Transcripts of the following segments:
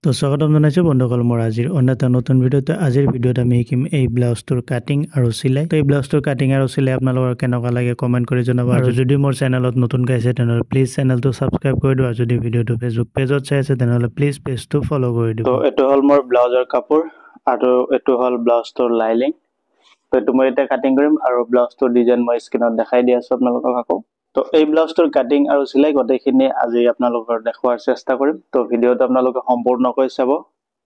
তো স্বাগতম জানাইছো বন্ধুসকল মোৰ আজিৰ অন্য এটা নতুন ভিডিঅ'তে আজিৰ ভিডিঅ'ত আমি শিকিম এই ব্লাউজটোৰ কাটিং আৰু চিলাই তো এই ব্লাউজটোৰ কাটিং আৰু চিলাই আপোনালোকৰ কেনেকুৱা লাগে কমেন্ট কৰি জনাব আৰু যদি মোৰ চেনেলত নতুনকৈ আছে তেনেহ'লে প্লিজ চেনেলটো সাবস্ক্ৰাইব কৰি দিও আৰু যদি ভিডিঅ'টো ফেসবুক পেজত চাই আছে তেনেহ'লে প্লিজ পেজটো ফলো কৰি দিও। তো এটো হল মোৰ ব্লাউজৰ কাপোৰ আৰু এটো হল ব্লাউজটোৰ লাইনিং। তো এটো মই এটা কাটিং কৰিম আৰু ব্লাউজটোৰ ডিজাইন মই স্ক্ৰিনত দেখাই দি আছো আপোনালোকক আকৌ। তো এই ব্লাউজটোৰ কাটিং আৰু সিলাই গটেখিনি আজি আপোনালোকৰ দেখুৱাৰ চেষ্টা কৰিম। তো ভিডিঅ'টো আপোনালোকে সম্পূৰ্ণকৈ চাব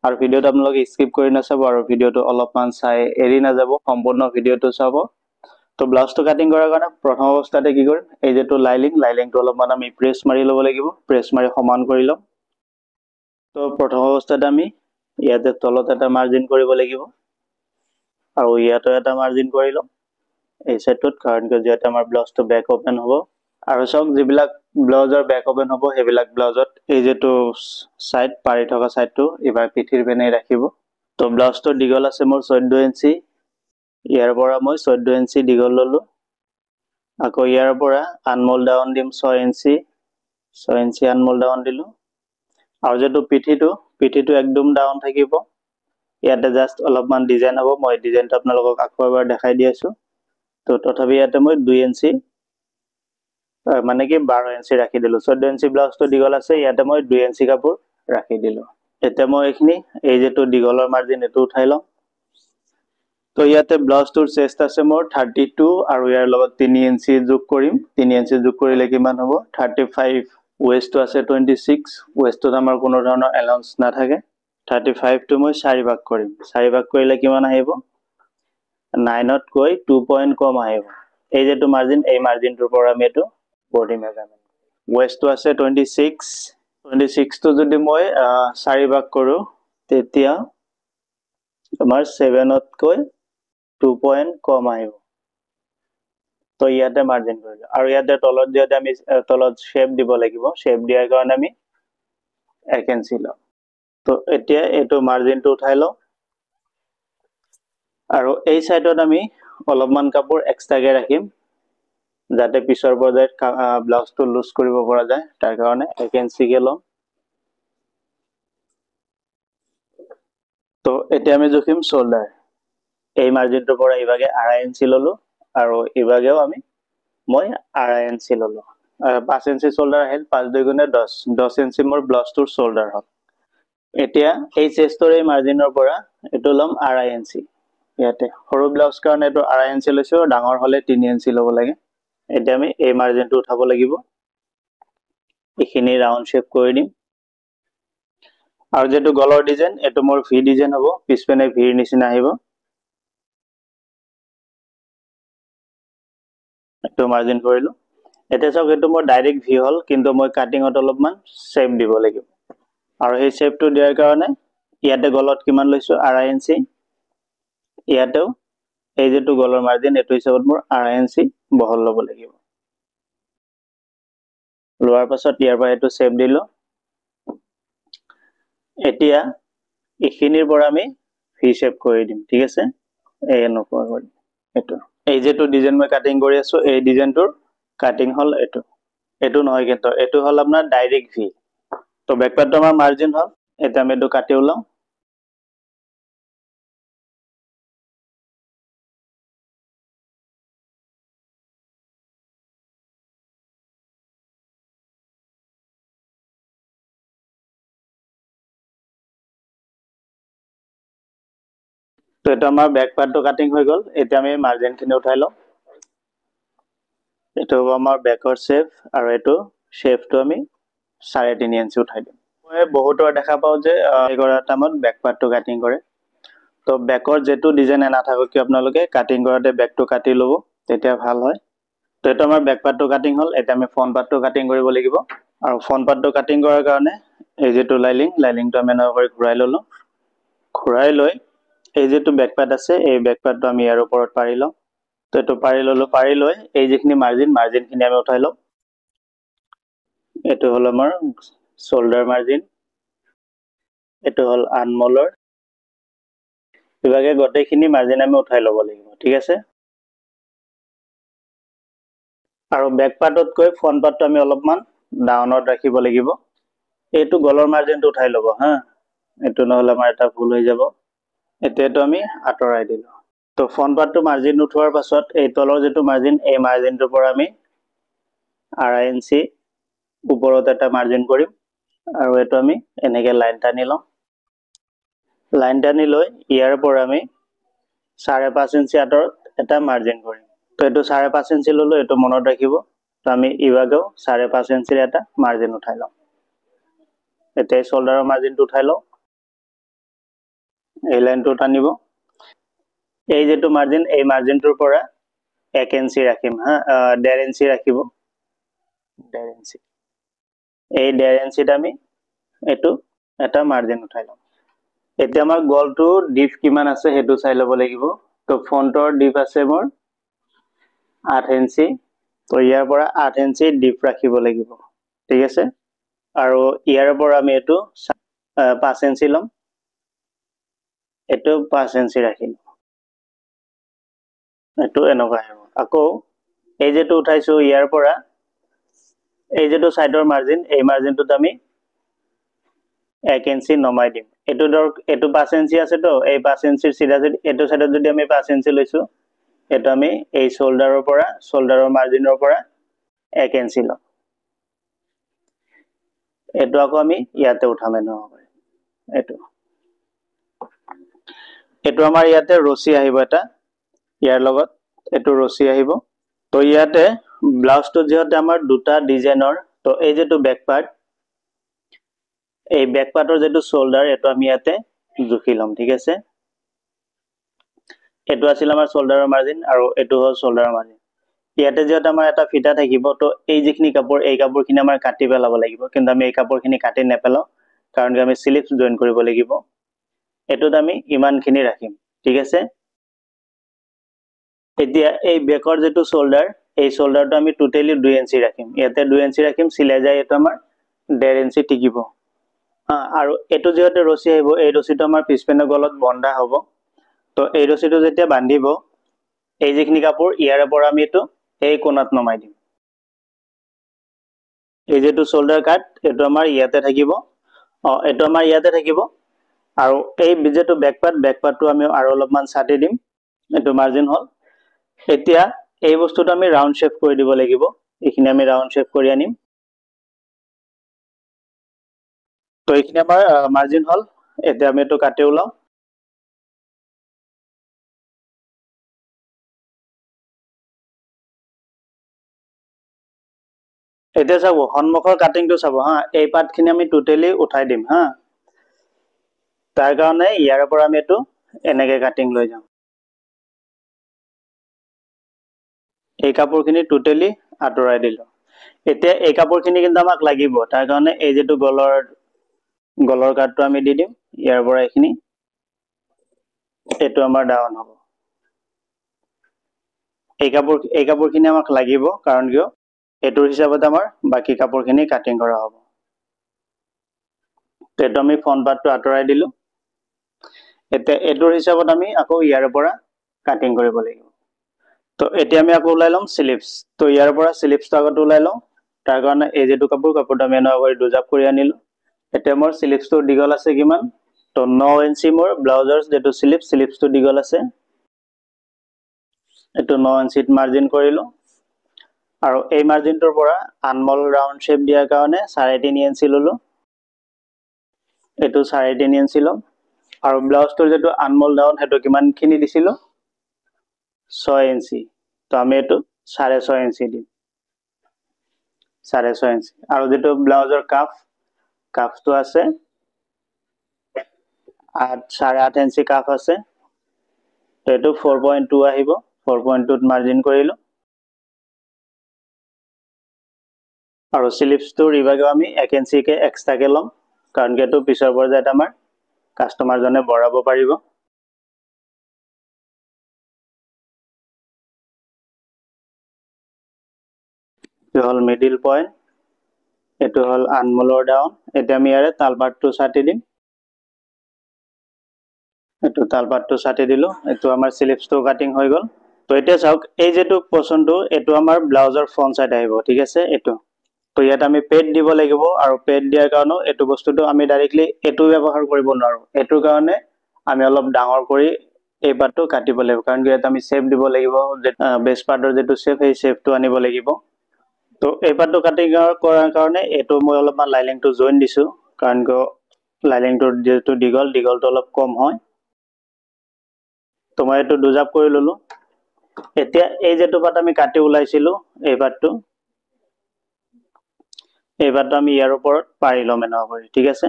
আৰু ভিডিঅ'টো আপোনালোকে স্কিপ কৰি নাচাব আৰু ভিডিঅ'টো অলপমান চাই এৰি নাযাব, সম্পূৰ্ণ ভিডিঅ'টো চাব। তো ব্লাউজটো কাটিং কৰাৰ কাৰণে প্ৰথম অৱস্থাতে কি কৰিম, এই যেটো লাইনিংটো অলপমান আমি প্ৰেছ মাৰি ল'ব লাগিব, প্ৰেছ মাৰি সমান কৰি লম। তো প্ৰথম অৱস্থাতে আমি ইয়াতে তলত এটা মাৰ্জিন কৰিব লাগিব আৰু ইয়াতে এটা মাৰ্জিন কৰি লম এই সাইডটোত, কাৰণ যিহেতু আমাৰ ব্লাউজটো বেক ওপেন হ'ব। আৰু সব যিবিলাক ব্লাউজৰ বেক ওপেন হ'ব সেইবিলাক ব্লাউজত এই যেটো সাইড পাৰি থকা সাইডটো এবাৰ পিঠিৰ বেনে ৰাখিব। তো ব্লাউজটো দীঘল আছে মোৰ 14 ইঞ্চি, ইয়াৰ পৰা মই 14 ইঞ্চি দীঘল ললো। আকৌ ইয়াৰ পৰা আনমোল ডাউন দিম 6 ইঞ্চি, 6 ইঞ্চি আনমোল ডাউন দিলো। আৰু যেটো পিঠিটো একদম ডাউন থাকিব, ইয়াতে জাস্ট অলপমান ডিজাইন হ'ব, মই ডিজাইনটো আপোনালোকক আকৌ এবাৰ দেখাই দি আছো। তো তথাপি ইয়াতে মই 2 ইঞ্চি মানে কি 12 ইঞ্চি ৰাখি দিলো। 14 ইঞ্চি ব্লাউজটো দীঘল আছে, ইয়াতে মই 2 ইঞ্চি কাপোৰ ৰাখি দিলো। এতিয়া মই এইখিনি এই যেটো দীঘলৰ মাৰ্জিন এটো উঠাই লম। তো ইয়াতে ব্লাউজটোৰ চেষ্ট আছে মোৰ 32 আৰু ইয়াৰ লগত 3 ইঞ্চি যোগ কৰিম। 3 ইঞ্চি যোগ কৰিলে কিমান হ'ব 35। ওয়েষ্টটো আছে 26, ওয়েষ্টটোত আমাৰ কোনো ধৰণৰ এলাউন্স নাথাকে। 35 টো মই 4 ভাগ কৰিম, 4 ভাগ কৰিলে কিমান আহিব 9 কৈ 2 পইণ্ট কম আহিব। এই যেটো মাৰ্জিন এই মাৰ্জিনটোৰ পৰা আমি এটো বডি মেজাৰমেন্ট। ওয়েষ্টটো আছে 26 টো যদি মই 4 ভাগ কৰো তেতিয়া আমাৰ 7 কৈ 2 পইণ্ট কম আহিব। তো ইয়াতে মাৰ্জিন কৰিলো আৰু ইয়াতে তলত যদি আমি তলত শেপ দিব লাগিব, শেপ দিয়াৰ কাৰণে আমি 1 ইঞ্চি লম। তো এতিয়া এটো মাৰ্জিনটো উঠাই লও আৰু এই সাইডত আমি অলপমান কাপোৰ এক্সট্ৰাকে ৰাখিম যাতে পিছৰ পৰ্যায়ত ব্লাউজটো লুজ কৰিব পৰা যায়, তাৰ কাৰণে 1 ইঞ্চি কে লম। তো এতিয়া আমি জুখিম শোল্ডাৰ। এই মাৰ্জিনটোৰ পৰা ইভাগে 2.5 ইঞ্চি ললো আৰু ইভাগেও আমি মই 2.5 ইঞ্চি ললো। 5 ইঞ্চি শোল্ডাৰ আহিল, 5 2 গুণে 10 ইঞ্চি মোৰ ব্লাউজটোৰ শোল্ডাৰ হ'ল। এতিয়া এই চেষ্টৰ এই মাৰ্জিনৰ পৰা এটো লম 2.5 ইঞ্চি। ইয়াতে সৰু ব্লাউজ কাৰণে এটো 2.5 ইঞ্চি লৈছো, ডাঙৰ হলে 3 ইঞ্চি ল'ব লাগে। এতিয়া আমি এই মাৰ্জিনটো উঠাব লাগিব, এইখিনি ৰাউন্ড শেপ কৰি দিম। আৰু যেটো গলৰ ডিজাইন এটো মোৰ ভি ডিজাইন হ'ব, পিছপেনে ভিৰ নিচিনা আহিব। এটো মাৰ্জিন কৰিলো। এতিয়া চাওক এটো মোৰ ডাইৰেক্ট ভি হল, কিন্তু মই কাটিংত অলপমান শেপ দিব লাগিব। আৰু সেই শেপটো দিয়াৰ কাৰণে ইয়াতে গলত কিমান লৈছো 2.5 ইঞ্চি, ইয়াতেও এই যেটো গলৰ মাৰ্জিন এটো হিচাপত মোৰ 2.5 ইঞ্চি বহল ল'ব লাগিব। লোৱাৰ পাছত ইয়াৰ পৰা এটো শেপ দিলো। এতিয়া এইখিনিৰ পৰা আমি ভি শেপ কৰি দিম, ঠিক আছে। এই এনেকুৱা কৰি এটো এই যেটো ডিজাইন মই কাটিং কৰি আছো এই ডিজাইনটোৰ কাটিং হল এটো। এটো নহয় কিন্তু এটো হল আপোনাৰ ডাইৰেক্ট ভি। তো ব্যাকপাৰ্টটো আমাৰ মাৰ্জিন হল, এটা আমি এটো কাটি ওলাম। তো এটা আমাৰ ব্যাক পাৰ্টটো কাটিং হৈ গল, এতিয়া আমি মাৰ্জিনখিনি উঠাই লম। এটো হ'ব আমাৰ ব্যাকৰ শেপ আৰু এটো শেপটো আমি 3.5 ইঞ্চি উঠাই দিম। মই বহুতৰ দেখা পাও যে এগৰা টাইমত ব্যাক পাৰ্টটো কাটিং কৰে। তো ব্যাকৰ যেটো ডিজাইনে নাথাকক কি আপোনালোকে কাটিং কৰাতে ব্যাকটো কাটি লব, তেতিয়া ভাল হয়। তো এটা আমাৰ ব্যাক পাৰ্টটো কাটিং হল, এটা আমি ফ্ৰন্ট পাৰ্টটো কাটিং কৰিব লাগিব। আৰু ফ্ৰন্ট পাৰ্টটো কাটিং কৰাৰ কাৰণে এই যেটো লাইনিংটো আমি এনেকৈ ঘূৰাই ললো। ঘূৰাই লৈ এই যেটো ব্যাক পাৰ্ট আছে এই ব্যাক পাৰ্টটো আমি ইয়াৰ ওপৰত পাৰি লম। তো এটো পাৰি ললো, পাৰি লৈ এই যেখিনি মাৰ্জিনখিনি আমি উঠাই লম। এটো হল আমাৰ শোল্ডাৰ মাৰ্জিন, এটো হল আনমোলৰ। ইভাগে গটেখিনি মাৰ্জিন আমি উঠাই লব লাগিব, ঠিক আছে। আৰু ব্যাক পাৰ্টতকৈ ফ্ৰন্ট পাৰ্টটো আমি অলপমান ডাউনত ৰাখিব লাগিব। এইটো গলৰ মাৰ্জিনটো উঠাই লব হা। এটো নহলে আমাৰ এটা ভুল হৈ যাব এতিয়াটো আমি আঁতৰাই দিলো তো ফ্ৰন্ট পাৰ্টটো মাৰ্জিন উঠোৱাৰ পাছত এই তলৰ যেটো মাৰ্জিন এই মাৰ্জিনটোৰ পৰা আমি আঢ়াই ইঞ্চি ওপৰত এটা মাৰ্জিন কৰিম আৰু এটো আমি এনেকে লাইন টানি লম লাইন টানি লৈ ইয়াৰ পৰা আমি 5.5 ইঞ্চি আঁতৰত এটা মাৰ্জিন কৰিম তো এটো 5.5 ইঞ্চি ললো এটো মনত ৰাখিব তো আমি ইভাগেও 5.5 ইঞ্চিৰ এটা মাৰ্জিন উঠাই লম এতিয়া শোল্ডাৰৰ মাৰ্জিনটো উঠাই লও এই লাইনটো টানিব এই যেটো মাৰ্জিন এই মাৰ্জিনটোৰ পৰা 1 ইঞ্চি ৰাখিম হা 1.5 ইঞ্চি ৰাখিব 1.5 ইঞ্চি এই 1.5 ইঞ্চিত আমি এটো এটা মাৰ্জিন উঠাই লম এতিয়া আমাৰ গলটো ডিপ কিমান আছে হেতু চাই লব লাগিব তো ফ্ৰন্টৰ ডিপ আছে মোৰ 8 ইঞ্চি তো ইয়াৰ পৰা 8 ইঞ্চি ডিপ ৰাখিব লাগিব ঠিক আছে আৰু ইয়াৰ পৰা আমি এটো 5 ইঞ্চি লম এটো 5 ইঞ্চি ৰাখিম এটো এনেকুৱা হ'ব আকৌ এই যেটো উঠাইছো ইয়াৰ পৰা এই যেটো সাইডৰ মাৰ্জিন এই মাৰ্জিনটোত আমি 1 ইঞ্চি নমাই দিম এটো ধৰ এটো 5 ইঞ্চি আছে তো এই 5 ইঞ্চিৰ সিধা যদি এটো সাইডত যদি আমি 5 ইঞ্চি লৈছো এটো আমি এই শোল্ডাৰৰ পৰা শোল্ডাৰৰ মাৰ্জিনৰ পৰা 1 ইঞ্চি লম এটো আকৌ আমি ইয়াতে উঠামে নহয় এটো আমাৰ ইয়াতে ৰচি আহিব এটা ইয়াৰ লগত এটো ৰচি আহিব তো ইয়াতে ব্লাউজটো যেতে আমাৰ দুটা ডিজাইনৰ তো এই যেটো ব্যাক পাৰ্ট এই ব্যাক পাৰ্টৰ যেটো শোল্ডাৰ এটো আমি ইয়াতে জুখি লম ঠিক আছে এটো আছিল আমাৰ শোল্ডাৰৰ মাৰ্জিন আৰু এটো হল শোল্ডাৰৰ মাৰ্জিন ইয়াতে যেতে আমাৰ এটা ফিটা থাকিব তো এই যিখিনি কাপোৰ এই কাপোৰখিনি আমাৰ কাটি পেলাব লাগিব কিন্তু আমি এই কাপোৰখিনি কাটি নেপেলাও কাৰণ আমি স্লিপস জয়েন কৰিব লাগিব এটোত আমি ইমানখিনি ৰাখিম ঠিক আছে এতিয়া এই ব্যাকৰ যেটো শোল্ডাৰ এই শোল্ডাৰটো আমি টোটালি 2 ইঞ্চি ৰাখিম ইয়াতে 2 ইঞ্চি ৰাখিম সিলাই যায় এটো আমাৰ 1.5 ইঞ্চি টিকিব আৰু এটো যেতে ৰচি আহিব এই ৰচিটো আমাৰ পিছপেনৰ গলত বন্ধা হ'ব তো এই ৰচিটো যেতিয়া বান্ধিব এই যিখিনি কাপোৰ ইয়াৰ পৰা আমি এটো এই কোণাত নমাই দিম এই যেটো শোল্ডাৰ কাট এটো আমাৰ ইয়াতে থাকিব এটো আমাৰ ইয়াতে থাকিব আৰু এই যেটো ব্যাক পাৰ্টটো আমি আৰু অলপমান ছাটি দিম এটো মাৰ্জিন হল এতিয়া এই বস্তুটো আমি ৰাউন্ড শেপ কৰি দিব লাগিব এইখিনি আমি ৰাউন্ড শেপ কৰি আনিম তো এইখিনি আমাৰ মাৰ্জিন হল এতিয়া আমি এটো কাটি উলাও এতিয়া চাব হনমুখৰ কাটিংটো চাব হা এই পাৰ্টখিনি আমি টোটালি উঠাই দিম হা তাৰ কাৰণে ইয়াৰ পৰা আমি এটো এনেকে কাটিং লৈ যাম এই কাপোৰখিনি টোটালি আঁতৰাই দিলো এতিয়া এই কাপোৰখিনি কিন্তু আমাক লাগিব তাৰ কাৰণে এই যেটো গলৰ কাটটো আমি দি দিম ইয়াৰ পৰা এইখিনি এটো আমাৰ ডাউন হ'ব এই কাপোৰখিনি আমাক লাগিব কাৰণ কিয় এটোৰ হিচাপত আমাৰ বাকি কাপোৰখিনি কাটিং কৰা হ'ব তেটো আমি ফ্ৰন্ট পাৰ্টটো আঁতৰাই দিলো এতিয়া এটোৰ হিচাপত আমি আকৌ ইয়াৰ পৰা কাটিং কৰিব লাগিব তো এতিয়া আমি আকৌ উলাই লম স্লিপস তো ইয়াৰ পৰা স্লিপসটো আগত উলাই লম তাৰ কাৰণে এই যেটো কাপোৰটো আমি এনে কৰি দুজাপ কৰি আনিলো এতিয়া মোৰ স্লিপসটো দিগল আছে কিমান তো 9 ইঞ্চি মোৰ ব্লাউজৰ যেটো স্লিপসটো দিগল আছে এটো 9 ইঞ্চিত মাৰ্জিন কৰিলো আৰু এই মাৰ্জিনটোৰ পৰা আনমল ৰাউন্ড শেপ দিয়াৰ কাৰণে 3.5 ইঞ্চি ললো এটো 3.5 ইঞ্চি লম আৰু ব্লাউজটোৰ যেটো আনমল ডাউন হেতু কিমানখিনি দিছিলো 6 ইঞ্চি তো আমি এটো 6.5 ইঞ্চি দিম 6.5 ইঞ্চি আৰু যেটো ব্লাউজৰ কাফটো আছে 8.5 ইঞ্চি কাফ আছে এটো 4.2 আহিব 4.2 ত মাৰ্জিন কৰিলো আৰু স্লিপসটো ৰিভাগেও আমি 1 ইঞ্চি কে এক্সট্ৰা কে লম কাৰণ এটো পিছৰ পৰ্যায়ত আমাৰ কাস্টমাৰ জনে বঢ়াব পাৰিব এটো হল মিডল পইণ্ট এটো হল আনমলৰ ডাউন এতিয়া আমি ইয়াৰে তালপাটটো ছাটি দিম এটো তালপাটটো ছাটি দিলো এটো আমাৰ স্লিপসটো কাটিং হৈ গল তো এতিয়া চাওক এই যেটো পছনটো এটো আমাৰ ব্লাউজৰ ফ্ৰন্ট সাইড আহিব ঠিক আছে এটো তো ইয়াত আমি পেড দিব লাগিব আৰু পেড দিয়াৰ কাৰণে এইটো বস্তুটো আমি ডাইৰেক্টলি এটো ব্যৱহাৰ কৰিব নোৱাৰো এটোৰ কাৰণে আমি অলপ ডাঙৰ কৰি এই পাৰ্টটো কাটিব লাগিব কাৰণ ইয়াত আমি শেপ দিব লাগিব যে বেস পাৰ্টৰ যেটো শেপ এই শেপটো আনিব লাগিব তো এই পাৰ্টটো কাটিং কৰাৰ কাৰণে এটো মই অলপমান লাইনিংটো জইন দিছো কাৰণ লাইনিংটো যেটো দীঘলটো অলপ কম হয় তো মই এটো দুজাপ কৰি ললো এতিয়া এই যেটো পাৰ্ট আমি কাটি উলাইছিলো এই পাৰ্টটো আমি ইয়াৰ ওপৰত পাৰি লম এনেকুৱা কৰি ঠিক আছে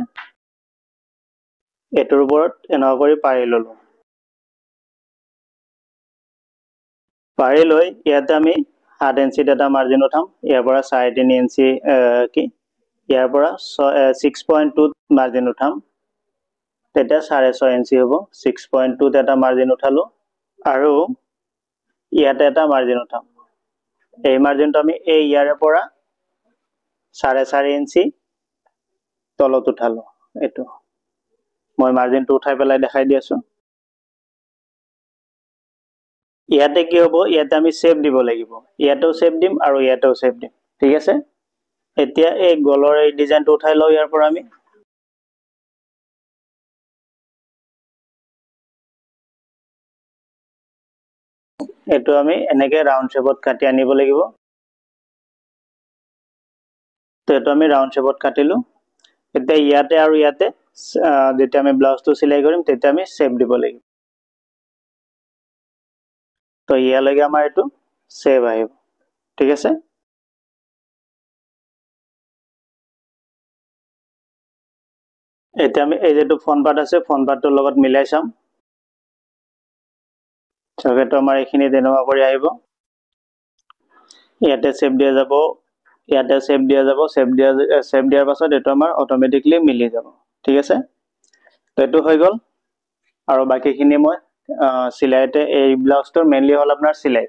এটোৰ ওপৰত এনেকুৱা কৰি পাৰি ললো পাৰি লৈ ইয়াতে আমি 7 ইঞ্চি এটা মাৰ্জিন উঠাম ইয়াৰ পৰা 3.5 ইঞ্চি কি ইয়াৰ পৰা 6.2 মাৰ্জিন উঠাম তেতিয়া 6.5 ইঞ্চি হ'ব 6.2 এটা মাৰ্জিন উঠালো আৰু ইয়াতে এটা মাৰ্জিন উঠাম এই মাৰ্জিনটো আমি এই ইয়াৰে পৰা 4.5 ইঞ্চি তলত উঠালো এটো মই মাৰ্জিনটো উঠাই পেলাই দেখাই দি আছো ইয়াতে কি হ'ব ইয়াতে আমি শেপ দিব লাগিব ইয়াতেও শেপ দিম আৰু ইয়াতেও শেপ দিম ঠিক আছে এতিয়া এই গলৰ এই ডিজাইনটো উঠাই লও ইয়াৰ পৰা আমি এটো আমি এনেকে ৰাউন্ড শেপত কাটি আনিব লাগিব তো এটো আমি ৰাউন্ড শেপত কাটিলো এতিয়া ইয়াতে আৰু ইয়াতে যেতিয়া আমি ব্লাউজটো সিলাই কৰিম তেতিয়া আমি শেপ দিব লাগিব তো ইয়ালৈকে আমাৰ এটো শেপ আহিব ঠিক আছে এতিয়া আমি এই যেটো ফ্ৰন্ট পাৰ্ট আছে ফ্ৰন্ট পাৰ্টৰ লগত মিলাই চাম সবেটো আমাৰ এখিনি দেনোৱা কৰি আহিব ইয়াতে শেপ দিয়া যাব ইয়াতে শেপ দিয়াৰ পাছত এটো আমাৰ অটোমেটিকলি মিলি যাব ঠিক আছে তো এটো হৈ গল আৰু বাকিখিনি মই সিলাইতে এই ব্লাউজটোৰ মেইনলি হল আপোনাৰ সিলাই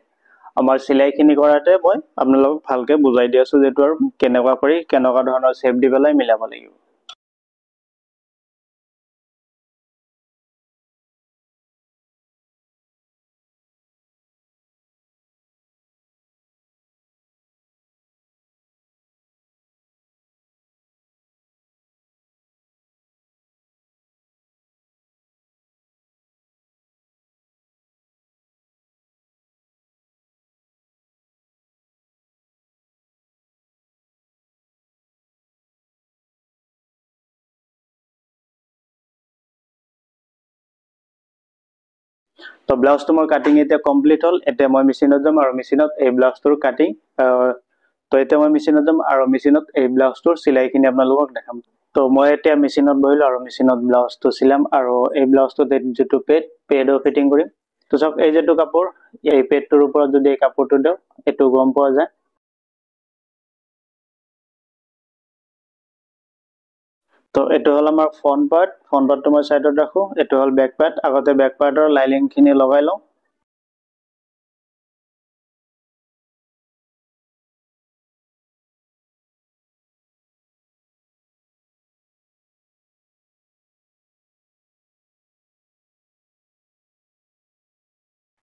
আমাৰ সিলাইখিনি কৰাতে মই আপোনালোকক ভালকে বুজাই দি আছো যেটো আৰু কেনেকুৱা কৰি কেনেকুৱা ধৰণৰ শেপ দি পেলাই মিলাব লাগিব তো ব্লাউজটো মোৰ কাটিং এতিয়া কমপ্লিট হল এতিয়া মই মেচিনত যাম আৰু মেচিনত এই ব্লাউজটোৰ কাটিং তো এতিয়া মই মেচিনত যাম আৰু মেচিনত এই ব্লাউজটোৰ সিলাইখিনি আপোনালোকক দেখাম তো মই এতিয়া মেচিনত বহিলো আৰু মেচিনত ব্লাউজটো সিলাম আৰু এই ব্লাউজটোতে যেটো পেডৰ ফিটিং কৰিম তো সব এই যেটো কাপোৰ এই পেডটোৰ ওপৰত যদি এই কাপোৰটো দিও এটো গম পোৱা যায় তো এটো হল আমাৰ ফ্ৰন্ট পাৰ্টটো মই সাইডত ৰাখো এটো হল বেক পাৰ্ট আগতে বেক পাৰ্টৰ লাইনিংখিনি লগাই লও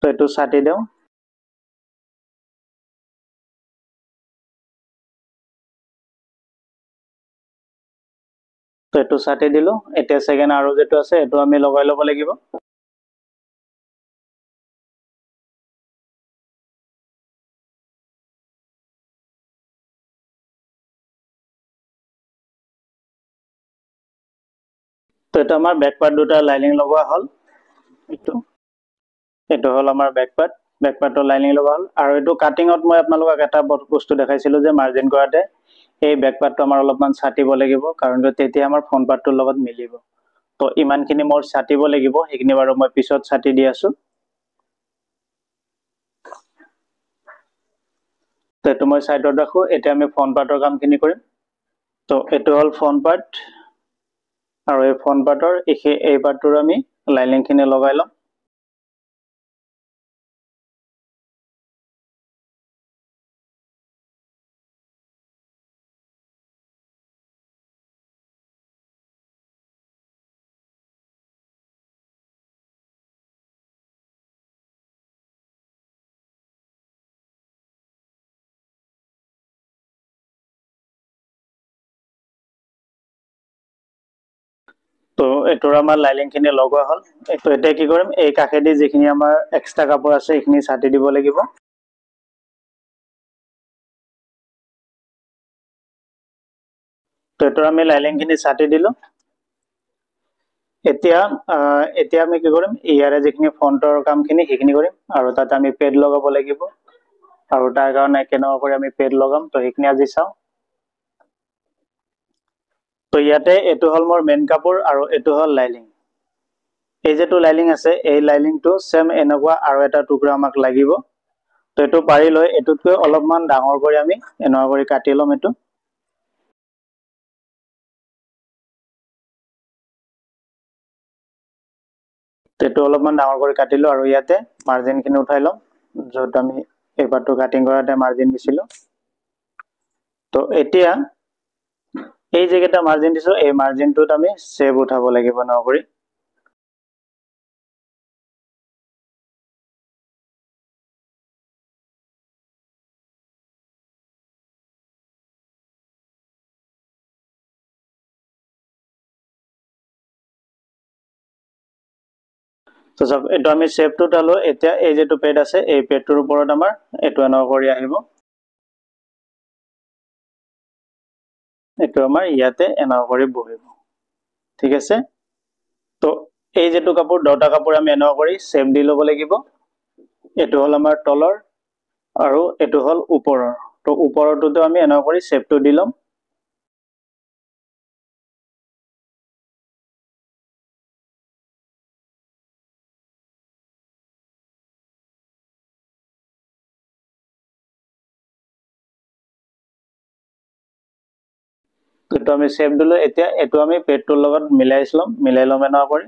তো এটো ছাটি দেও তো এটো ছাটি দিলো এতিয়া সেকেন্ড আৰু যেটো আছে এটো আমি লগাই লব লাগিব তো এটা আমাৰ বেক পাৰ্ট দুটা লাইনিং লগোৱা হল এটো হল আমাৰ বেক পাৰ্টৰ লাইনিং লগোৱা হল আৰু এটো কাটিংত মই আপোনালোকক এটা বস্তু দেখাইছিলো যে মাৰ্জিন কৰাতে এই বেক পাৰ্টটো আমাৰ অলপমান ছাটিব লাগিব কাৰণ তেতিয়া আমাৰ ফ্ৰন্ট পাৰ্টটোৰ লগত মিলিব তো ইমানখিনি মোৰ ছাটিব লাগিব সেইখিনি বাৰু মই পিছত ছাটি দি আছো তো এটো মই সাইডত ৰাখো এতিয়া আমি ফ্ৰন্ট পাৰ্টৰ কামখিনি কৰিম তো এটো হল ফ্ৰন্ট পাৰ্ট আৰু এই ফ্ৰন্ট পাৰ্টৰ এই পাৰ্টটোৰ আমি লাইনিংখিনি লগাই লম তো এটোৰ আমাৰ লাইলিংখিনি লগোৱা হ'ল তো এতিয়া কি কৰিম এই কাষেদি যিখিনি আমাৰ এক্সট্ৰা কাপোৰ আছে এইখিনি ছাটি দিব লাগিব তো এটোৰ আমি লাইলিংখিনি ছাটি দিলো এতিয়া আমি কি কৰিম ইয়াৰে যিখিনি ফন্টৰ কামখিনি সেইখিনি কৰিম আৰু তাতে আমি পেড লগাব লাগিব আৰু তাৰ কাৰণে কেনেকুৱা কৰি আমি পেড লগাম তো সেইখিনি আজি চাওঁ তো ইয়াতে এটো হল মোৰ মেইন কাপোৰ আৰু এটো হল লাইলিং এই যেটো লাইলিং আছে এই লাইলিংটো সেম এনেকুৱা আৰু এটা টুকুৰা আমাক লাগিব তো এটো পাৰি লৈ এটুতকৈ অলপমান ডাঙৰ কৰি আমি এনেকুৱা কৰি কাটি লম এটো তেটো অলপমান ডাঙৰ কৰি কাটিলো আৰু ইয়াতে মাৰ্জিনখিনি উঠাই লম যত আমি এই পাটটো কাটিং কৰাতে মাৰ্জিন দিছিলো তো এতিয়া এই যেটা মাৰ্জিন দিছো এই মাৰ্জিনটোত আমি সেভ উঠাব লাগিব নকৰি তো সব এটো আমি সেভটো উঠালো এতিয়া এই যেটো পেড আছে এই পেডটোৰ ওপৰত আমাৰ এটো এনেকুৱা কৰি আহিব এটো আমাৰ ইয়াতে এনেকুৱা কৰি বহিব ঠিক আছে তো এই যেটো কাপোৰ দটা কাপোৰ আমি এনেকুৱা কৰি সেভ দি লব লাগিব এটো হল আমাৰ তলৰ আৰু এটো হল ওপৰৰ তো ওপৰৰটোতো আমি এনেকুৱা কৰি সেভটো দি লম তো আমি সেভ দিলো এতিয়া এটো আমি পেডটোৰ লগত মিলাই লম এনেকুৱা কৰি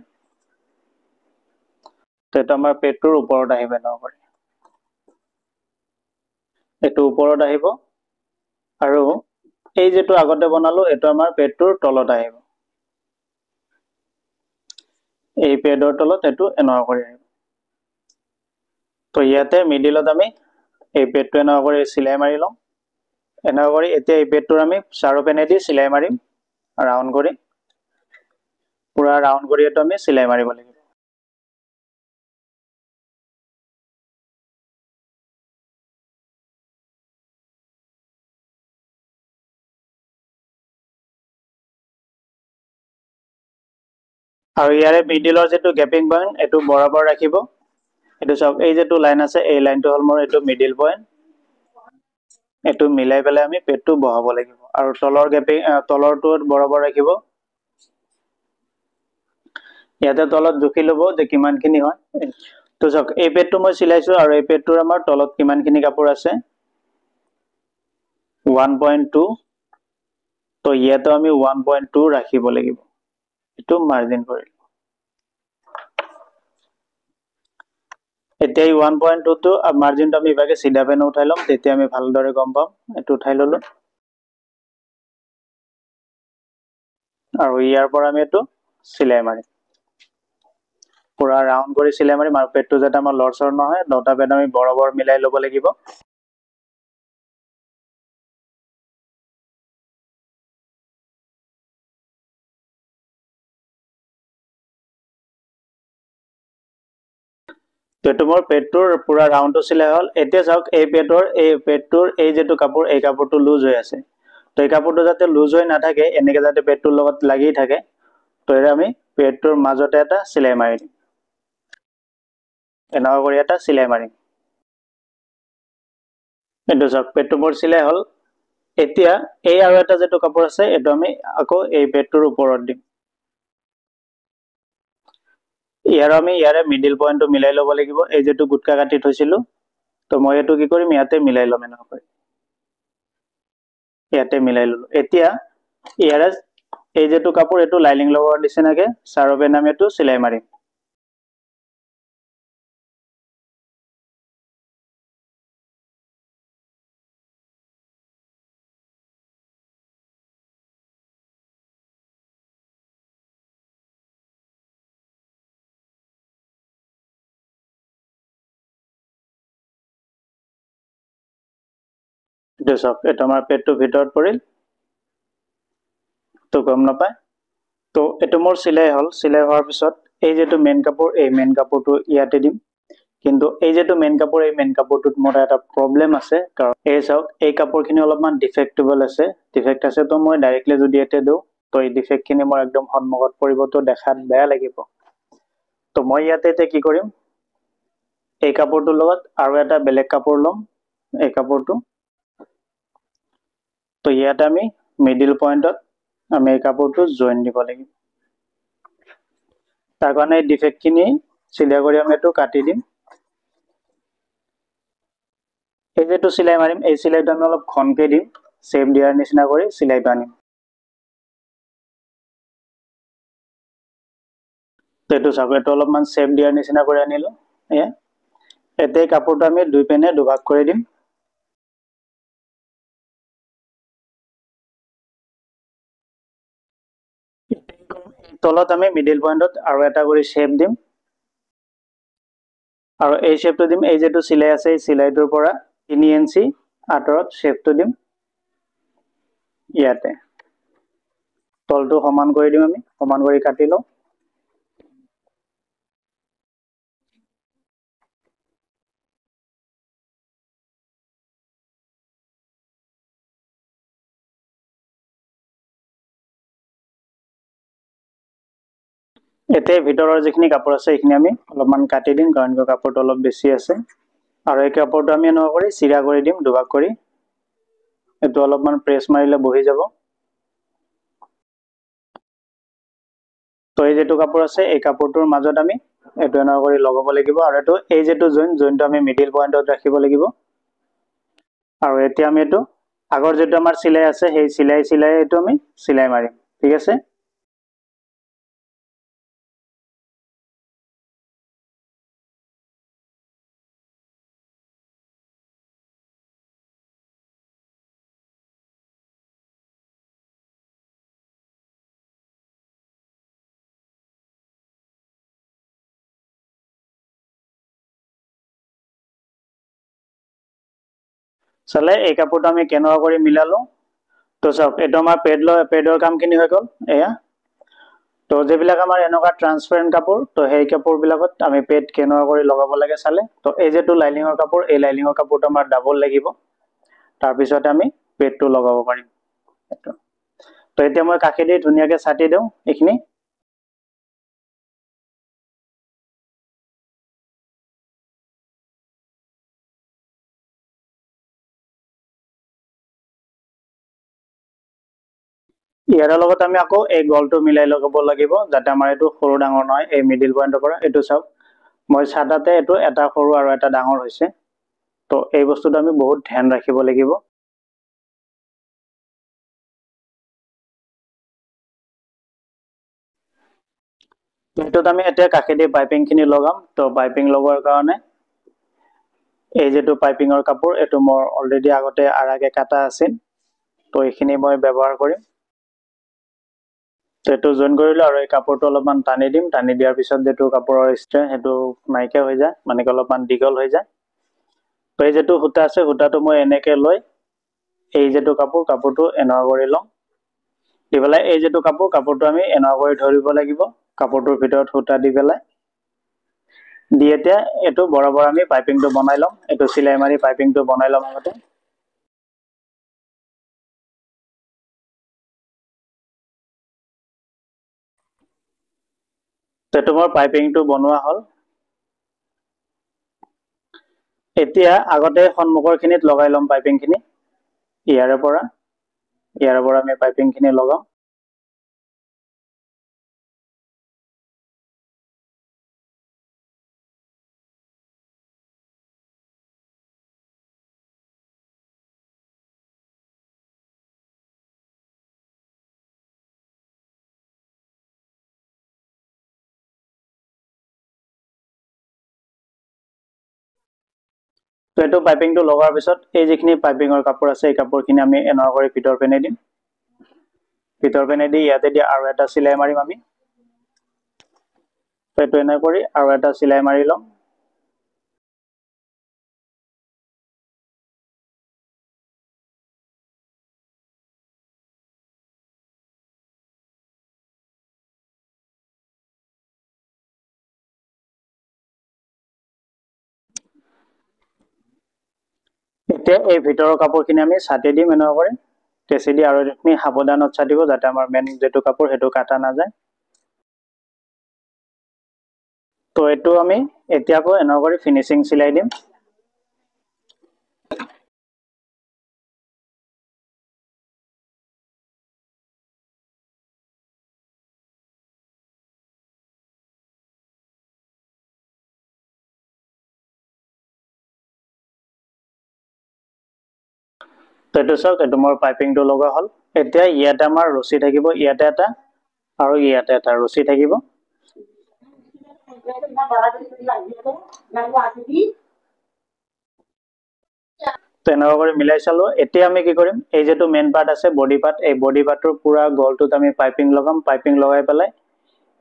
তো এটা আমাৰ পেডটোৰ ওপৰত আহিব এনেকুৱা কৰি এটো ওপৰত আহিব আৰু এই যেটো আগতে বনালো এটো আমাৰ পেডটোৰ তলত আহিব এই পেডৰ তলত এটো এনেকুৱা কৰি আহিব তো ইয়াতে মিডিলত আমি এই পেডটো এনেকুৱা কৰি সিলাই মাৰি লম এনেকুৱা কৰি এতিয়া এই পেডটোৰ আমি চাৰো পেনেদি সিলাই মাৰিম ৰাউন্ড কৰি পুৰা ৰাউন্ড কৰি এটো আমি সিলাই মাৰিব লাগিব আৰু ইয়াৰে মিডিলৰ যেটো গেপিং পইণ্ট এটো বৰাবৰ ৰাখিব এটো সব এই যেটো লাইন আছে এই লাইনটো হল মোৰ এটো মিডিল পইণ্ট এটো মিলাই পেলাই আমি পেডটো বহাব লাগিব আৰু তলৰ গেপিং তলৰটোত বৰাবৰ ৰাখিব ইয়াতে তলত জুখি লব যে কিমানখিনি হয় তো সক এই পেডটো মই সিলাইছো আৰু এই পেডটোৰ আমাৰ তলত কিমানখিনি কাপোৰ আছে 1.2 তো ইয়াতে আমি 1.2 ৰাখিব লাগিব এটো মাৰ্জিন কৰি এতিয়া এই 1.2 টো মাৰ্জিনটো আমি ইভাগে সিধা পেন উঠাই লম তেতিয়া আমি ভালদৰে গম পাম এটো উঠাই ললো আৰু ইয়াৰ পৰা আমি এটো সিলাই মাৰিম পুৰা ৰাউন্ড কৰি সিলাই মাৰিম আৰু পেডটো যাতে আমাৰ লৰচৰ নহয় দটা পেড আমি বৰাবৰ মিলাই লব লাগিব তো এটো মোৰ পেডটোৰ পুৰা ৰাউন্ডটো সিলাই হল এতিয়া চাওক এই পেডটোৰ এই যেটো কাপোৰ এই কাপোৰটো লুজ হৈ আছে তো এই কাপোৰটো যাতে লুজ হৈ নাথাকে এনেকে যাতে পেডটোৰ লগত লাগি থাকে তো এৰা আমি পেডটোৰ মাজতে এটা সিলাই মাৰি দিম এনেকুৱা কৰি এটা সিলাই মাৰিম এটো চাওক পেডটো মোৰ সিলাই হল এতিয়া এই আৰু এটা যেটো কাপোৰ আছে এটো আমি আকৌ এই পেডটোৰ ওপৰত দিম ইয়াৰে মিডিল পইণ্টটো মিলাই লব লাগিব এই যেটো গুটকা কাটি থৈছিলো তো মই এটো কি কৰিম ইয়াতে মিলাই লম এনেকুৱা কৰি ইয়াতে মিলাই ললো এতিয়া ইয়াৰে এই যেটো কাপোৰ এটো লাইনিং লগোৱাৰ নিচিনাকে চাৰো পেন আমি এটো সিলাই মাৰিম এটো চাওক এটা আমাৰ পেডটো ভিতৰত পৰিল তো গম নাপায় তো এটো মোৰ সিলাই হল সিলাই হোৱাৰ পিছত এই যেটো মেন কাপোৰ এই মেন কাপোৰটো ইয়াতে দিম কিন্তু এই যেটো মেন কাপোৰ এই মেন কাপোৰটোত মোৰ এটা প্ৰবলেম আছে কাৰণ এই চাওক এই কাপোৰখিনি অলপমান ডিফেক্টেবল আছে ডিফেক্ট আছে তো মই ডাইৰেক্টলি যদি এতে দিও তো এই ডিফেক্টখিনি মোৰ একদম সন্মুখত পৰিব তো দেখাত বেয়া লাগিব তো মই ইয়াতে তে কি কৰিম এই কাপোৰটোৰ লগত আৰু এটা বেলেগ কাপোৰ লম এই কাপোৰটো তো ইয়াতে আমি মিডল পইণ্টত আমি এই কাপোৰটো জয়েন দিব লাগিব তাৰ কাৰণে এই ডিফেক্টখিনি চিলাই কৰি আমি এটো কাটি দিম এই যেটো সিলাই মাৰিম এই সিলাইটো আমি অলপ ঘনকে দিম সেভ দিয়াৰ নিচিনা কৰি সিলাইটো আনিম তো এটো চাব এটো অলপমান সেভ দিয়াৰ নিচিনা কৰি আনিলো এয়া এতে কাপোৰটো আমি দুই পেনে দুভাগ কৰি দিম তলত আমি মিডল পইণ্টত আৰু এটা কৰি শেপ দিম আৰু এই শেপটো দিম এই যেটো সিলাই আছে এই সিলাইটোৰ পৰা 3 ইঞ্চি আঁতৰত শেপটো দিম ইয়াতে তলটো সমান কৰি দিম আমি সমান কৰি কাটি লওঁ এতে ভিতৰৰ যিখিনি কাপোৰ আছে এইখিনি আমি অলপমান কাটি দিম কাৰণ কাপোৰটো অলপ বেছি আছে আৰু এই কাপোৰটো আমি এনেকুৱা কৰি চিৰা কৰি দিম দুভাগ কৰি এটো অলপমান প্ৰেছ মাৰিলে বহি যাব তো এই যেটো কাপোৰ আছে এই কাপোৰটোৰ মাজত আমি এটো এনেকুৱা কৰি লগাব লাগিব আৰু এটো এই যেটো জইনটো আমি মিডল পইণ্টত ৰাখিব লাগিব আৰু এতিয়া আমি এটো আগৰ যেটো আমাৰ সিলাই আছে সেই সিলাই এটো আমি সিলাই মাৰিম ঠিক আছে চলে এই কাপোৰটো আমি কেনেকুৱা কৰি মিলালো তো চাওক এটো আমাৰ পেডৰ কামখিনি হৈ গল এয়া তো যেবিলাক আমাৰ এনেকুৱা ট্ৰান্সপাৰেন্ট কাপোৰ তো সেই কাপোৰবিলাকত আমি পেড কেনেকুৱা কৰি লগাব লাগে চালে তো এই যেটো লাইনিঙৰ কাপোৰ এই লাইনিঙৰ কাপোৰটো আমাৰ ডাবল লাগিব তাৰ পিছত আমি পেডটো লগাব পাৰিম এটো তো এতিয়া মই কাকেদি ধুনিয়াকে ছাটি দেও এইখিনি ইয়াৰ লগত আমি আকৌ এই গলটো মিলাই লগাব লাগিব যাতে আমাৰ এটো সৰু ডাঙৰ নহয় এই মিডল পইণ্টৰ পৰা এটো চাওক মই ছাটাতে এটো এটা সৰু আৰু এটা ডাঙৰ হৈছে তো এই বস্তুটো আমি বহুত ধ্যান ৰাখিব লাগিব এটোত আমি এতিয়া কাকেদি পাইপিংখিনি লগাম তো পাইপিং লগোৱাৰ কাৰণে এই যেটো পাইপিঙৰ কাপোৰ এটো মোৰ অলৰেডি আগতে আৰাকে কাটা আছিল তো এইখিনি মই ব্যৱহাৰ কৰিম তো এটো জয়েন কৰিলো আৰু এই কাপোৰটো অলপমান টানি দিম টানি দিয়াৰ পিছত যেটো কাপোৰৰ ষ্ট্ৰেন হেতু নাইকিয়া হৈ যায় মানে অলপমান দীঘল হৈ যায় তো এই যেটো হুটা আছে হুটাটো মই এনেকে লৈ এই যেটো কাপোৰটো এনেকুৱা কৰি লওঁ দি পেলাই এই যেটো কাপোৰটো আমি এনেকুৱা কৰি ধৰিব লাগিব কাপোৰটোৰ ভিতৰত হুটা দি পেলাই দি এতিয়া এটো বৰাবৰ আমি পাইপিংটো বনাই লম এটো সিলাই মাৰি পাইপিংটো বনাই লম আগতে এটো মোৰ পাইপিংটো বনোৱা হল এতিয়া আগতে সন্মুখৰখিনিত লগাই লম পাইপিংখিনি ইয়াৰে পৰা আমি পাইপিংখিনি লগাম তো এটো পাইপিংটো লগাৰ পিছত এই যিখিনি পাইপিঙৰ কাপোৰ আছে এই কাপোৰখিনি আমি এনেকুৱা কৰি ভিতৰ পেনে দিম ভিতৰ পেনে দি ইয়াতে দি আৰু এটা সিলাই মাৰিম আমি তো এটো এনে কৰি আৰু এটা সিলাই মাৰি লম এতিয়া এই ভিতৰৰ কাপোৰখিনি আমি ছাটি দিম এনেকুৱা কৰি টেচি দি, আৰু এইখিনি সাৱধানত ছাটিব যাতে আমাৰ মেইন যিটো কাপোৰ সেইটো কাটা নাযায়। তো এইটো আমি এতিয়া আকৌ এনেকুৱা কৰি ফিনিচিং চিলাই দিম। তো এইটো চাওক, এইটো মোৰ পাইপিংটো লগা হ'ল। এতিয়া ইয়াতে আমাৰ ৰছী থাকিব, ইয়াতে এটা আৰু ইয়াতে এটা ৰছী থাকিব। তেনেকুৱা কৰি মিলাই চালো। এতিয়া আমি কি কৰিম, এই যিটো মেইন পাৰ্ট আছে বডি পাৰ্ট, এই বডি পাৰ্টৰ পুৰা গলটোত আমি পাইপিং লগাম। পাইপিং লগাই পেলাই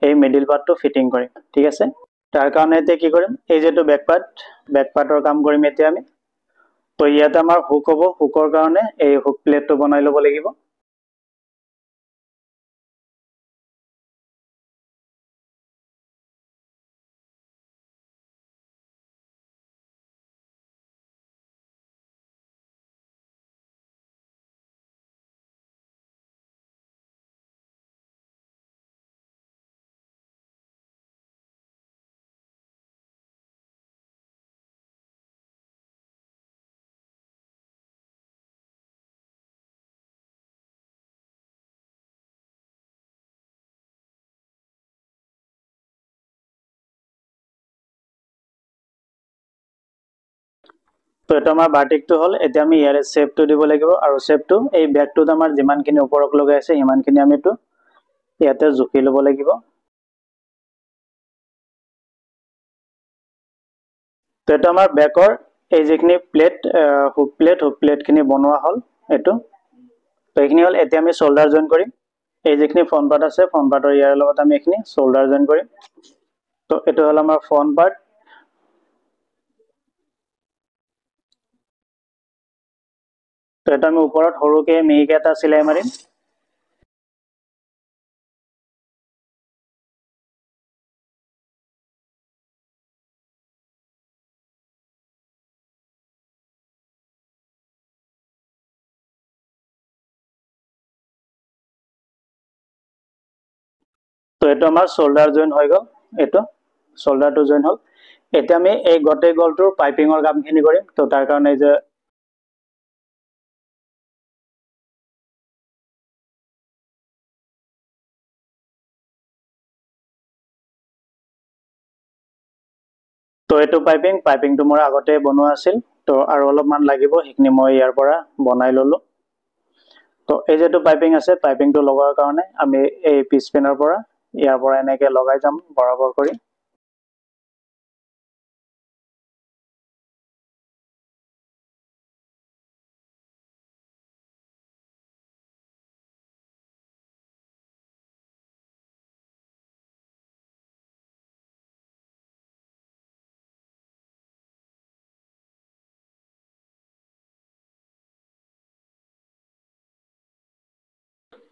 এই মিডিল পাৰ্টটো ফিটিং কৰিম, ঠিক আছে। তাৰ কাৰণে এতিয়া কি কৰিম, এই যিটো বেক পাৰ্টৰ কাম কৰিম এতিয়া আমি। তো ইয়াতে আমাৰ হুক হ'ব, হুকৰ কাৰণে এই হুক প্লেটটো বনাই ল'ব লাগিব। তো এইটো আমাৰ বাৰ্টিকটো হ'ল। এতিয়া আমি ইয়াৰে শ্বেপটো দিব লাগিব, আৰু শ্বেপটো এই বেগটোত আমাৰ যিমানখিনি ওপৰত লগাই আছে সিমানখিনি আমিতো ইয়াতে জুখি ল'ব লাগিব। তো এইটো আমাৰ বেকৰ এই যিখিনি হুক প্লেটখিনি বনোৱা হ'ল এইটো। তো এইখিনি হ'ল। এতিয়া আমি শোল্ডাৰ জইন কৰিম। এই যিখিনি ফ্ৰণ্ট পাৰ্ট আছে, ফ্ৰণ্ট পাৰ্টৰ ইয়াৰ লগত আমি এইখিনি শোল্ডাৰ জইন কৰিম। তো এইটো হ'ল আমাৰ ফ্ৰণ্ট পাৰ্ট। তো এটা আমি ওপৰত সৰুকে মিহিকে এটা চিলাই মাৰিম। তো এইটো আমাৰ শোল্ডাৰ জইন হৈ গ'ল, এইটো শোল্ডাৰটো জইন হ'ল। এতিয়া আমি এই গোটেই গলটোৰ পাইপিঙৰ কামখিনি কৰিম। তো তাৰ কাৰণে যে তো এইটো পাইপিংটো মোৰ আগতে বনোৱা আছিল। তো আৰু অলপমান লাগিব, সেইখিনি মই ইয়াৰ পৰা বনাই ল'লো। তো এই যিটো পাইপিং আছে, পাইপিংটো লগোৱাৰ কাৰণে আমি এই পিছ পিনৰ পৰা ইয়াৰ পৰা এনেকে লগাই যাম বৰাবৰ কৰি।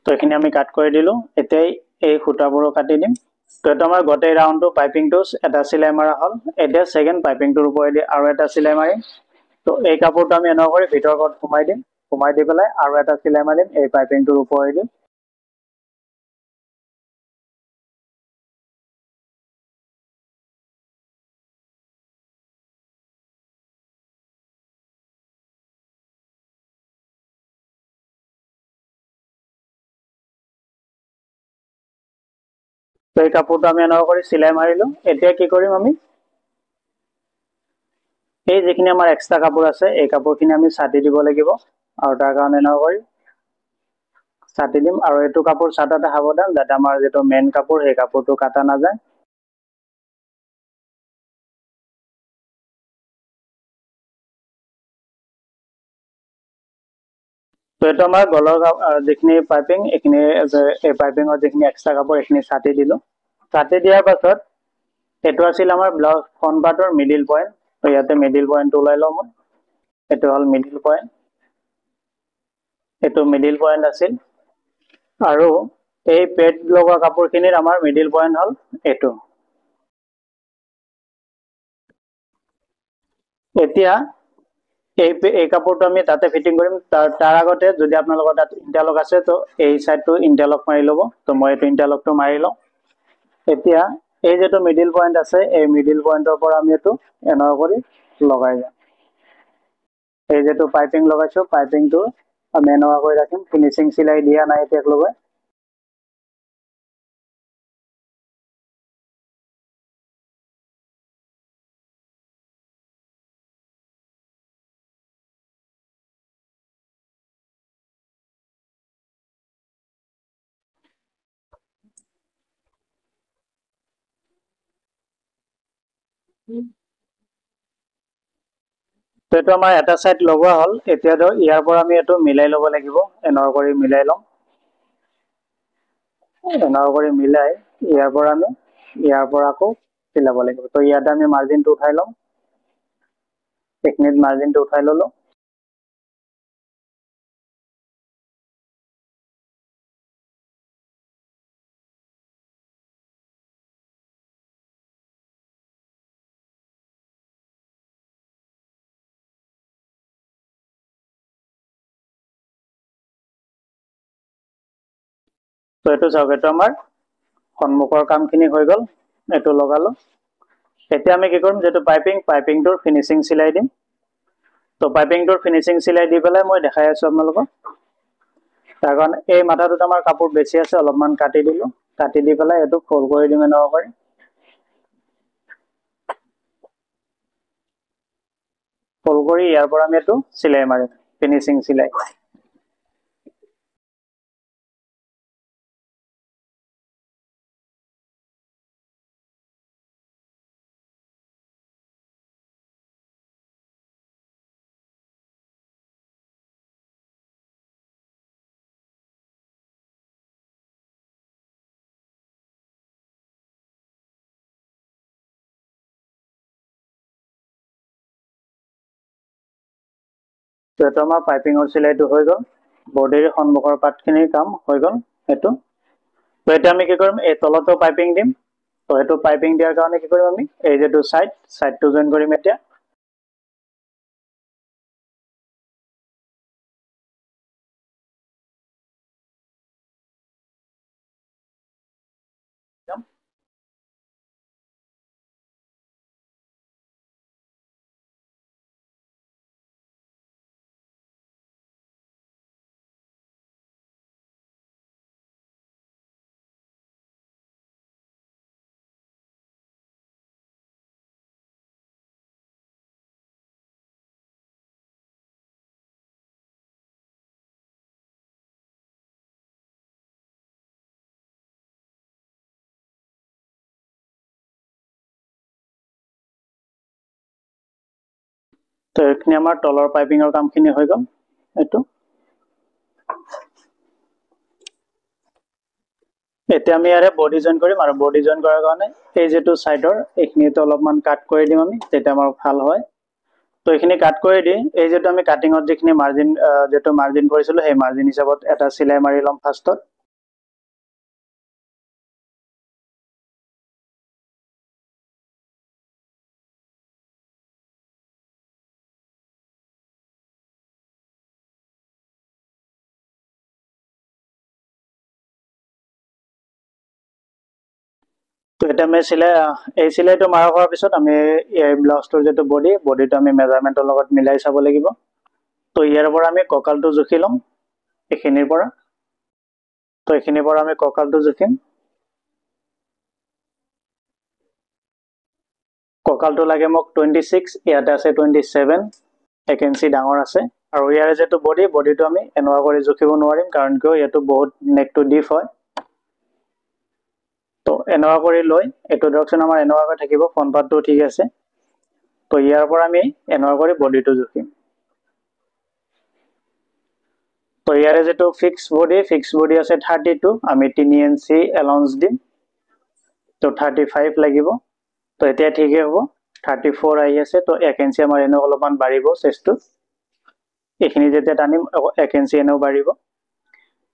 তো এইখিনি আমি কাট কৰি দিলো। এতিয়া এই সূতাবোৰো কাটি দিম। তো এইটো আমাৰ গোটেই ৰাউণ্ডটো পাইপিংটো এটা চিলাই মাৰা হ'ল। এতিয়া ছেকেণ্ড পাইপিংটোৰ ওপৰেদি আৰু এটা চিলাই মাৰিম। তো এই কাপোৰটো আমি এনেকুৱা কৰি ভিতৰত সোমাই দিম। সোমাই দি পেলাই আৰু এটা চিলাই মাৰিম এই পাইপিংটোৰ ওপৰেদি। তো এই কাপোৰটো আমি এনেকুৱা কৰি চিলাই মাৰিলো। এতিয়া কি কৰিম, আমি এই যিখিনি আমাৰ এক্সট্ৰা কাপোৰ আছে এই কাপোৰখিনি আমি ছাটি দিব লাগিব। আৰু তাৰ কাৰণে এনেকুৱা কৰি ছাটি দিম। আৰু এইটো কাপোৰ ছাটাতে সাৱধান যাতে আমাৰ যিটো মেইন কাপোৰ সেই কাপোৰটো কাটা নাযায়। তো এইটো আমাৰ গলৰ যিখিনি পাইপিং, এইখিনি এই পাইপিঙৰ যিখিনি এক্সট্ৰা কাপোৰ এইখিনি ছাটি দিলো। ছাটি দিয়াৰ পাছত এইটো আছিল আমাৰ ব্লাউজ ফ্ৰণ্ট পাৰ্টৰ মিডিল পইণ্ট। তো ইয়াতে মিডিল পইণ্টটো ওলাই লওঁ মই। এইটো হ'ল মিডিল পইণ্ট, এইটো মিডিল পইণ্ট আছিল। আৰু এই পেড লগোৱা কাপোৰখিনিৰ আমাৰ মিডিল পইণ্ট হ'ল এইটো। এতিয়া এই কাপোৰটো আমি তাতে ফিটিং কৰিম তাৰ আগতে যদি আপোনালোকৰ তাত ইণ্টাৰলক আছে তো এই সাইডটো ইণ্টাৰলক মাৰি ল'ব তো মই এইটো ইণ্টাৰলকটো মাৰি লওঁ এতিয়া এই যেটো মিডল পয়েন্ট আছে এই মিডল পয়েন্টৰ পৰা আমি এটো এনেৰ কৰি লগাই যাম এই যেটো পাইপিং লগাইছো পাইপিংটো আমি এনেৰ কৰি ৰাখিম ফিনিশিং সিলাই দিয়া নাই তেক লগাই তো এটো আমাৰ এটা সাইড লগোৱা হল এতিয়া ধৰ ইয়াৰ পৰা আমি এটো মিলাই লব লাগিব এনৰ কৰি মিলাই লম এনৰ কৰি মিলাই ইয়াৰ পৰা আকৌ চিলাব লাগিব তো ইয়াতে আমি মাৰ্জিনটো উঠাই লম টেকনিক মাৰ্জিনটো উঠাই ললো তো এটো চাওক এটো আমাৰ সন্মুখৰ কামখিনি হৈ গল এটো লগালো এতিয়া আমি কি কৰিম যেটো পাইপিংটোৰ ফিনিশিং সিলাই দিম তো পাইপিংটোৰ ফিনিশিং সিলাই দি পেলাই মই দেখাই আছো আপোনালোকক তাৰ কাৰণ এই মাথাটোত আমাৰ কাপোৰ বেছি আছে অলপমান কাটি দিলো কাটি দি পেলাই এটো ফোল্ড কৰি দিম এনেৰ কৰি ফোল্ড কৰি ইয়াৰ পৰা আমি এটো সিলাই মাৰিম ফিনিশিং সিলাই তো এটো আমাৰ পাইপিংৰ সিলাইটো হৈ গল বডিৰ সন্মুখৰ পাতখিনিৰ কাম হৈ গল এটো তো এটা আমি কি কৰিম এই তলতো পাইপিং দিম তো এটো পাইপিং দিয়াৰ কাৰণে কি কৰিম আমি এই যেটো সাইডটো জয়েন কৰিম এতিয়া তো এখিনি আমাৰ তলৰ পাইপিংৰ কামখিনি হৈ গল এটো এতিয়া আমি ইয়াৰে বডি জয়েন কৰিম আৰু বডি জয়েন কৰাৰ কাৰণে এই যেটো সাইডৰ এখিনিটো অলপমান কাট কৰি দিম আমি তেটা আমাৰ ভাল হয় তো এখিনি কাট কৰি দি এই যেটো আমি কাটিংত যেখিনি মাৰ্জিন যেটো মাৰ্জিন কৰিছিলো সেই মাৰ্জিন হিচাপত এটা সিলাই মাৰি লম ফাৰ্ষ্টত তো এটা আমি এই সিলাইটো মাৰা হোৱাৰ পিছত আমি এই ব্লাউজটোৰ যেটো বডিটো আমি মেজাৰমেন্টৰ লগত মিলাই চাব লাগিব তো ইয়াৰ পৰা আমি কঁকালটো জুখি লম এখিনিৰ পৰা তো এখিনিৰ পৰা আমি কঁকালটো জুখিম কঁকালটো লাগে মোক 26 ইয়াতে আছে 27 1 ইঞ্চি ডাঙৰ আছে আৰু ইয়াৰে যেটো বডিটো আমি এনেৱা কৰি জুখিব নোৱাৰিম কাৰণ কিয় ইয়াটো বহুত নেকটো ডিপ হয় তো এনেৱা কৰি লৈ এটো ধৰকচোন আমাৰ এনেৱা কৰি থাকিব ফ্ৰন্ট পাৰ্টটো ঠিক আছে তো ইয়াৰ পৰা আমি এনেৱা কৰি বডিটো জুখিম তো ইয়াৰে যেটো ফিক্স বডি আছে 32 আমি 3 ইঞ্চি এলাউন্স দিম তো 35 লাগিব তো এতিয়া ঠিকই হ'ব 34 আহি আছে তো 1 ইঞ্চি আমাৰ এনে অলপমান বাঢ়িব চেষ্টটো এখিনি যেতিয়া টানিম 1 ইঞ্চি এনেও বাঢ়িব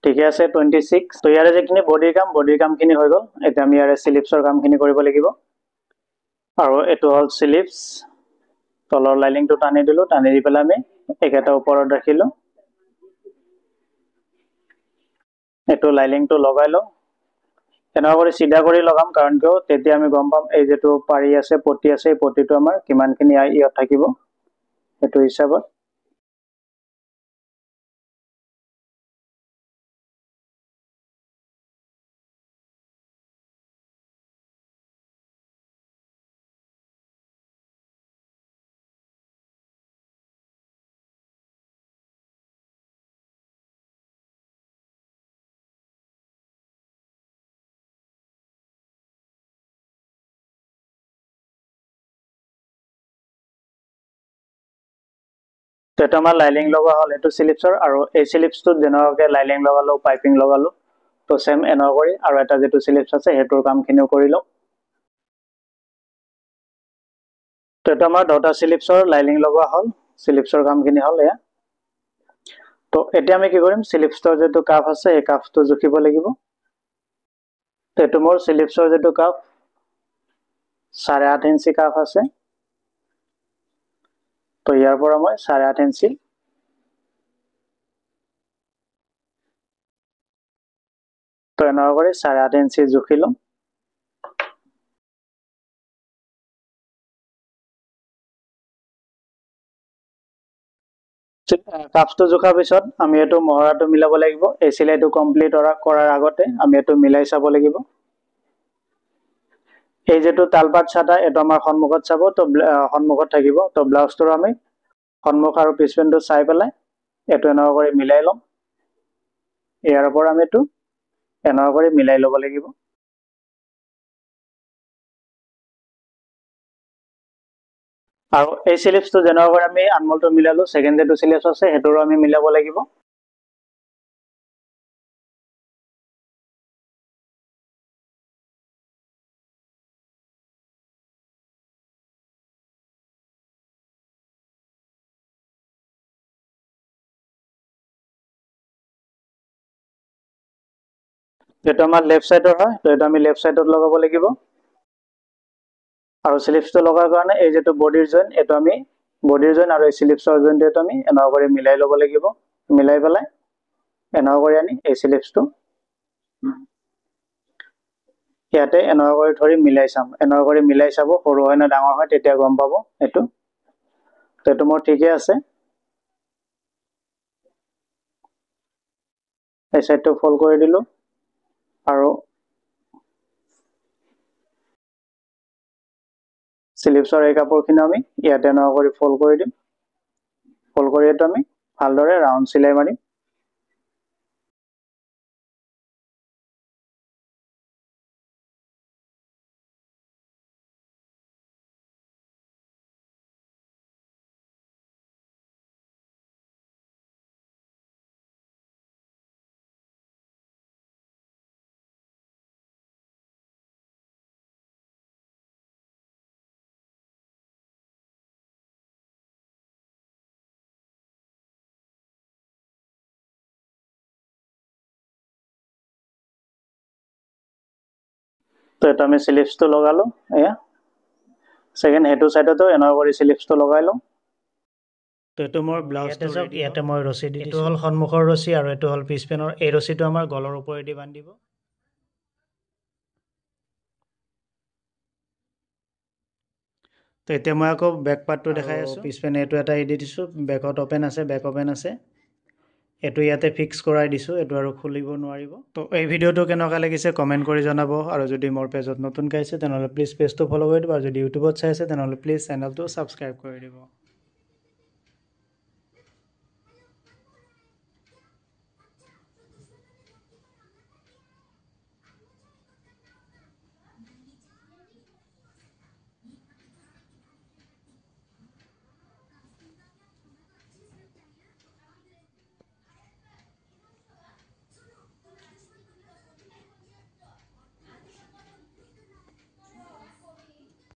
ঠিকে আছে 26 তো ইয়াৰে যেখিনি বডিৰ কামখিনি হৈ গল এতিয়া আমি ইয়াৰে স্লিপছৰ কামখিনি কৰিব লাগিব আৰু এটো হল স্লিপছ তলৰ লাইনিংটো টানি দিলো টানি দি পেলাই আমি এইকেইটা ওপৰত ৰাখিলোঁ এইটো লাইলিংটো লগাই লওঁ এনেকুৱা কৰি চিধা কৰি লগাম কাৰণ কিয় তেতিয়া আমি গম পাম এই যেটো পাৰি আছে পটি আছে এই পটিটো আমাৰ কিমানখিনি ইয়াত থাকিব সেইটো হিচাপত তো এটা আমাৰ লাইলিং লগা হ'ল এইটো চিলিপছৰ আৰু এই চিলিপছটোত যেনেকুৱাকৈ লাইলিং লগালোঁ পাইপিং লগালোঁ তো চেম এনেকুৱা কৰি আৰু এটা যেটো চিলিপছ আছে সেইটোৰ কামখিনিও কৰি লওঁ তো এটা আমাৰ দুটা চিলিপছৰ লাইলিং লগোৱা হ'ল চিলিপছৰ কামখিনি হ'ল এয়া তো এতিয়া আমি কি কৰিম চিলিপছৰ যেটো কাফ আছে এই কাফটো জুখিব লাগিব তো এইটো মোৰ চিলিপছৰ যেটো কাফ 8.5 ইঞ্চি কাফ আছে তো ইয়াৰ পৰা মই 8.5 ইঞ্চি তো এনেকুৱা কৰি 8.5 ইঞ্চি জুখি লওঁ কাফটো জোখাৰ পিছত আমি এইটো মহৰাটো মিলাব লাগিব এই চিলাইটো কমপ্লিট কৰাৰ আগতে আমি এইটো মিলাই চাব লাগিব এই যেটো তালপাত ছাটা এইটো আমাৰ সন্মুখত চাব তো সন্মুখত থাকিব তো ব্লাউজটো আমি সন্মুখ আৰু পিছপিনটো চাই পেলাই এইটো এনেকুৱা কৰি মিলাই লম ইয়াৰ পৰা আমি এইটো এনেকুৱা কৰি মিলাই ল'ব লাগিব আৰু এই চিলিপছটো যেনেকুৱা কৰি আমি আনমলটো মিলালো সেকেন্ড যেটো চিলিপছ আছে হেটোৰো আমি মিলাব লাগিব যেটো আমাৰ লেফট সাইডৰ হয় তো এটা আমি লেফট সাইডত লগাব লাগিব আৰু স্লিপছটো লগাৰ কাৰণে এই যেটো বডিৰ জইন এটো আমি বডিৰ জইন আৰু এই স্লিপছৰ জইনটো এটো আমি এনেকুৱা কৰি মিলাই ল'ব লাগিব মিলাই পেলাই এনেকুৱা কৰি আনি এই স্লিপছটো ইয়াতে এনেকুৱা কৰি ধৰি মিলাই চাম এনেকুৱা কৰি মিলাই চাব সৰু হয় না ডাঙৰ হয় তেতিয়া গম পাব এটো তো এটো মোৰ ঠিকই আছে এই সাইডটো ফল্ড কৰি দিলো আৰু স্লিপছৰ এই কাপোৰখিনি আমি ইয়াতে এনেকুৱা কৰি ফল্ড কৰি দিম ফল্ড কৰি এটো আমি ভালদৰে ৰাউন্ড চিলাই মাৰিম তো এটা আমি স্লিপছটো লগালো এয়া সেকেন্ড হেটো সাইডতো এনেকুৱা কৰি স্লিপছটো লগাই লওঁ তো এটো মোৰ ব্লাউজটো চাওক ইয়াতে মই ৰছী দি দিছো হল সন্মুখৰ ৰছী আৰু এটো হল পিছপিনৰ এই ৰছীটো আমাৰ গলৰ ওপৰেদি বান্ধিব তো এতিয়া মই আকৌ বেক পাৰ্টটো দেখাই আছো পিছপিনে এটো এটা দি দিছো বেকত ওপেন আছে বেক ওপেন আছে এটো ইয়াতে ফিক্স কৰাই দিছো এটো আৰু খুলিব নোৱাৰিব তো এই ভিডিওটো কেনেকুৱা লাগিছে কমেন্ট কৰি জনাব আৰু যদি মোৰ পেজত নতুন কাইছে তেনেহলে প্লিজ পেজটো ফলো কৰি দিব আৰু যদি ইউটিউবত চাই আছে তেনেহলে প্লিজ চেনেলটো সাবস্ক্ৰাইব কৰি দিব